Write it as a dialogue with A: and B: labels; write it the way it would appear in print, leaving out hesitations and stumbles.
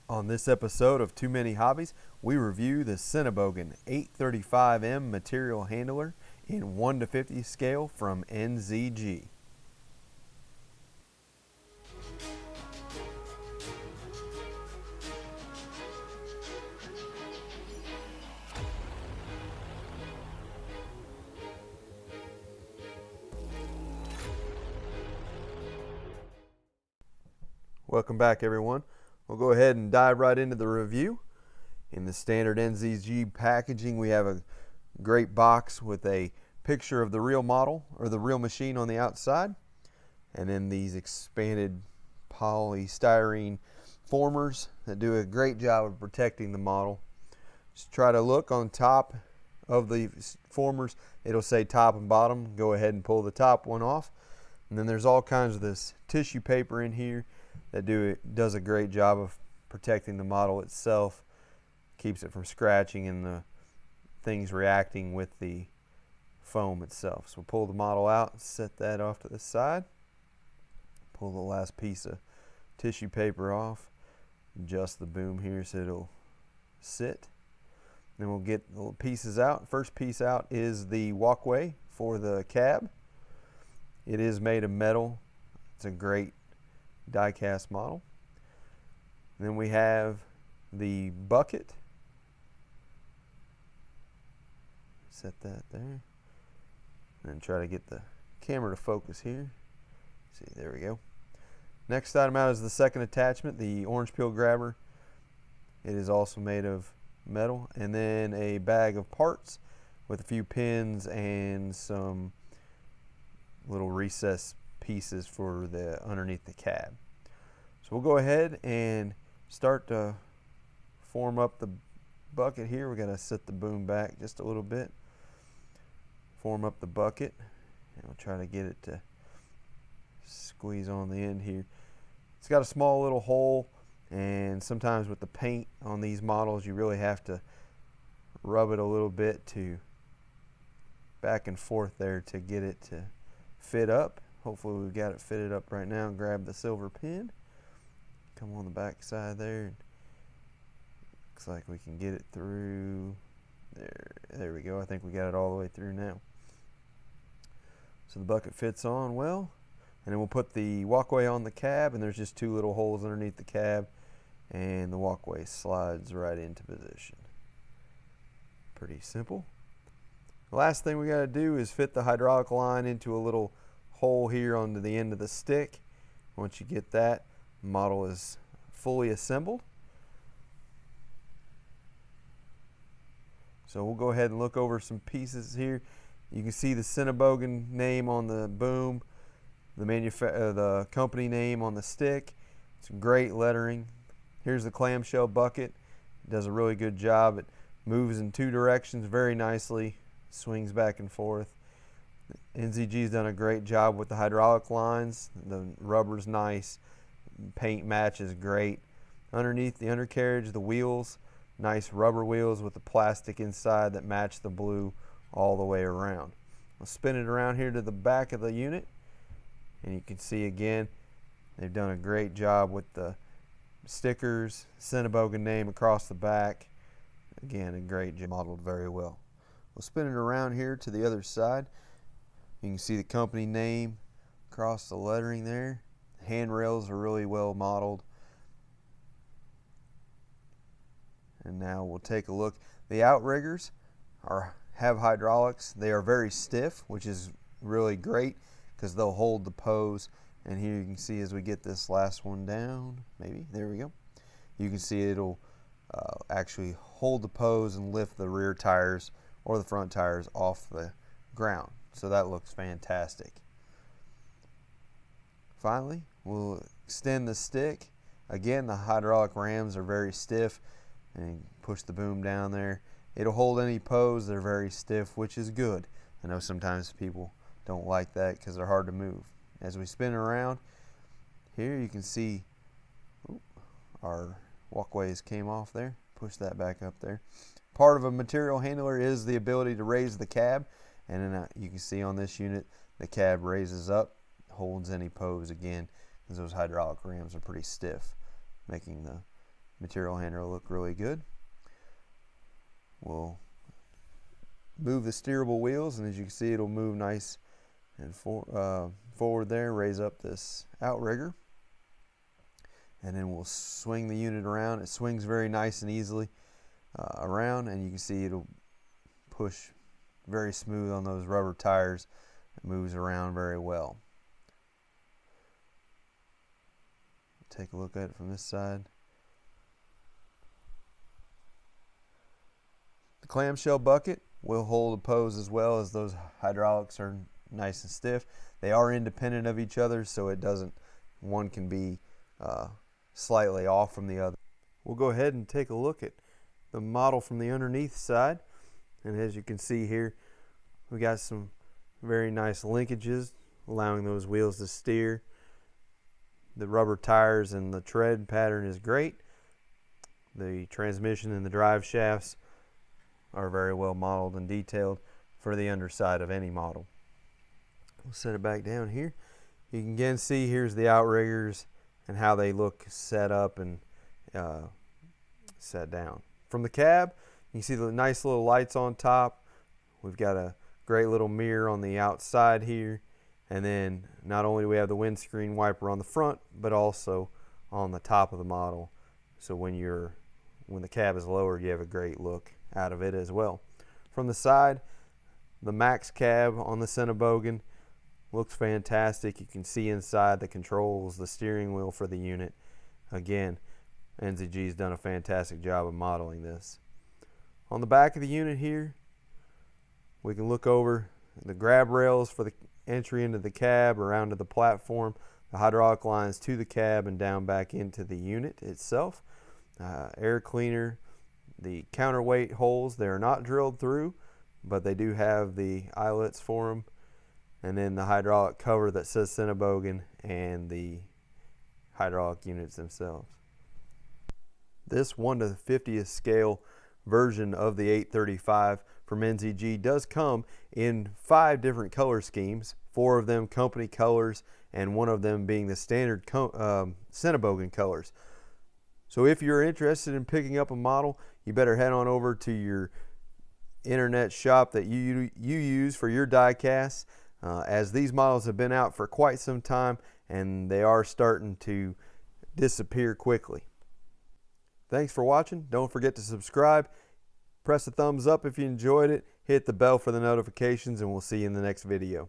A: On this episode of Too Many Hobbies, we review the Sennebogen 835M material handler in 1 to 50 scale from NZG. Welcome back, everyone. We'll go ahead and dive right into the review. In the standard NZG packaging, we have a great box with a picture of the real model or the real machine on the outside, and then these expanded polystyrene formers that do a great job of protecting the model. Just try to look on top of the formers. It'll say top and bottom. Go ahead and pull the top one off, and then there's all kinds of this tissue paper in here that does a great job of protecting the model itself, keeps it from scratching and the things reacting with the foam itself. So we'll pull the model out, set that off to the side, pull the last piece of tissue paper off, adjust the boom here so it'll sit. Then we'll get the little pieces out. First piece out is the walkway for the cab. It is made of metal. It's a great die-cast model. Then we have the bucket. Set that there. And try to get the camera to focus here. See, there we go. Next item out is the second attachment, the orange peel grabber. It is also made of metal. And then a bag of parts with a few pins and some little recessed pieces for the underneath the cab. So we'll go ahead and start to form up the bucket here. We're going to set the boom back just a little bit, form up the bucket, and we'll try to get it to squeeze on the end here. It's got a small little hole, and sometimes with the paint on these models you really have to rub it a little bit to back and forth there to get it to fit up. Hopefully we've got it fitted up right now. Grab the silver pin, come on the back side there. Looks like we can get it through there. There we go. I think we got it all the way through now. So the bucket fits on well, and then we'll put the walkway on the cab, and there's just two little holes underneath the cab, and the walkway slides right into position. Pretty simple. The last thing we got to do is fit the hydraulic line into a little hole here onto the end of the stick. Once you get that, the model is fully assembled. So we'll go ahead and look over some pieces here. You can see the Sennebogen name on the boom, the company name on the stick. It's great lettering. Here's the clamshell bucket. It does a really good job. It moves in two directions very nicely, swings back and forth. NZG's done a great job with the hydraulic lines. The rubber's nice. Paint matches great. Underneath the undercarriage, the wheels, nice rubber wheels with the plastic inside that match the blue all the way around. I'll spin it around here to the back of the unit, and you can see again they've done a great job with the stickers, Sennebogen name across the back. Again, a great job, modeled very well. We'll spin it around here to the other side. You can see the company name across the lettering there. Handrails are really well modeled. And now we'll take a look. The outriggers have hydraulics. They are very stiff, which is really great because they'll hold the pose. And here you can see as we get this last one down, maybe, there we go. You can see it'll actually hold the pose and lift the rear tires or the front tires off the ground. So that looks fantastic. Finally, we'll extend the stick. Again, the hydraulic rams are very stiff, and push the boom down there. It'll hold any pose. They're very stiff, which is good. I know sometimes people don't like that because they're hard to move. As we spin around, here you can see our walkways came off there. Push that back up there. Part of a material handler is the ability to raise the cab, and then you can see on this unit the cab raises up, holds any pose again, because those hydraulic rams are pretty stiff, making the material handler will look really good. We'll move the steerable wheels, and as you can see, it'll move nice and forward there, raise up this outrigger, and then we'll swing the unit around. It swings very nice and easily around, and you can see it'll push very smooth on those rubber tires. It moves around very well. Take a look at it from this side. The clamshell bucket will hold a pose as well, as those hydraulics are nice and stiff. They are independent of each other, so it doesn't, one can be slightly off from the other. We'll go ahead and take a look at the model from the underneath side, and as you can see here, we got some very nice linkages allowing those wheels to steer. The rubber tires and the tread pattern is great. The transmission and the drive shafts are very well modeled and detailed for the underside of any model. We'll set it back down here. You can again see here's the outriggers and how they look set up and set down. From the cab, you can see the nice little lights on top. We've got a great little mirror on the outside here, and then not only do we have the windscreen wiper on the front, but also on the top of the model, so when the cab is lowered, you have a great look out of it as well. From the side, the max cab on the Sennebogen looks fantastic. You can see inside the controls, the steering wheel for the unit. Again, NZG has done a fantastic job of modeling this. On the back of the unit here, we can look over the grab rails for the entry into the cab, around to the platform, the hydraulic lines to the cab and down back into the unit itself. Air cleaner, the counterweight holes, they're not drilled through, but they do have the eyelets for them. And then the hydraulic cover that says Sennebogen and the hydraulic units themselves. This 1/50th scale version of the 835 from NZG does come in 5 different color schemes, 4 of them company colors and 1 of them being the standard Sennebogen colors. So if you're interested in picking up a model, you better head on over to your internet shop that you use for your die casts, as these models have been out for quite some time and they are starting to disappear quickly. Thanks for watching. Don't forget to subscribe. Press the thumbs up if you enjoyed it. Hit the bell for the notifications, and we'll see you in the next video.